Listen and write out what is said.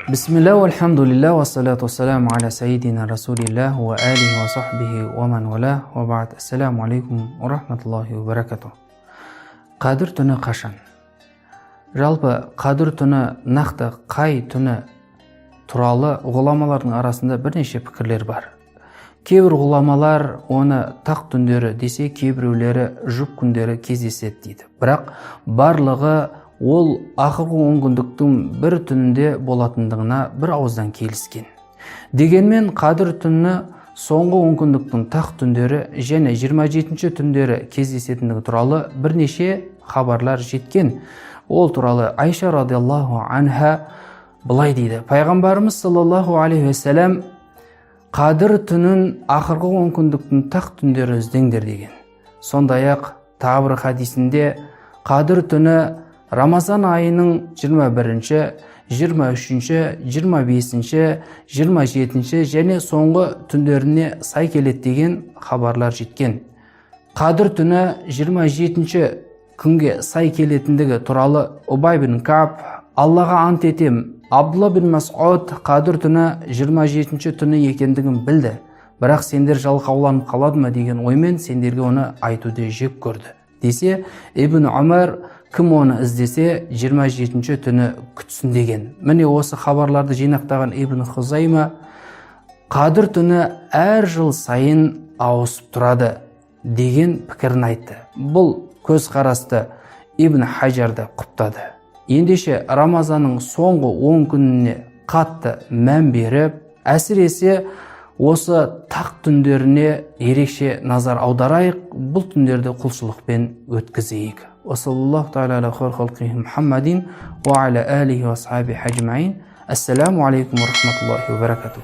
Bismillah, walhamdulillah, wassalatu wassalamu ala sayyidina rasulillah wa alihi wa sahbihi wa man wala wa ba'd. Assalamu alaikum wa rahmatullahi wa barakatuh. Qadr түні қашан? Жалпы Qadr түні нақты қай түні туралы ғұламалардың арасында бірнеше пікірлер бар. Кейбір ғұламалар оны тақ түндері десе, кейбіреулері жұп күндері кездеседі дейді. Бірақ барлығы ол ақырғы онкүндіктің бір түнінде болатындығына бір ауыздан келіскен. Дегенмен Qadr түні соңғы онкүндіктің тақ түндері және 27-ші түндері кездесетіндігі туралы бірнеше хабарлар жеткен. Ол туралы Айша радиаллаху анха былай дейді: пайғамбарымыз саллаллаху алейхи вассалам Qadr түнін ақырғы онкүндіктің тақ түндері іздеңдер деген. Сондай-ақ тағы бір хадисінде Qadr түні Рамазан айының 21-ші, 23-ші, 25-ші, 27-ші және соңғы түндеріне сай келеді деген хабарлар жеткен. Qadr түні 27-ші күнге сай келетіндігі туралы Убай бин Кааб: Аллаға ант етем, Абдулла бин Мас'уд Qadr түні 27-ші түні екендігін білді, бірақ сендер жалқауланып қалады ма деген оймен сендерге оны айтуды жек көрді десе, Ибн Умар кім оны іздесе 27-ші түні күтсін деген. Міне осы хабарларды жинақтаған Ибн Хузайма Qadr түні әр жыл сайын ауысып тұрады деген пікірін айтты. Бұл көзқарасты Ибн Хаджар құптады. Ендеше Рамазанның соңғы 10 күніне қатты мән беріп, әсіресе осы тақ түндеріне ерекше назар аударайық, бұл түндерді құлшылықпен өткізейік. Саллаллаху тағала аля хайр халқихи Мухаммадин ва аля алихи ва асхабихи ажмаин. Ассаламу алейкум ва рахматуллахи ва баракатух.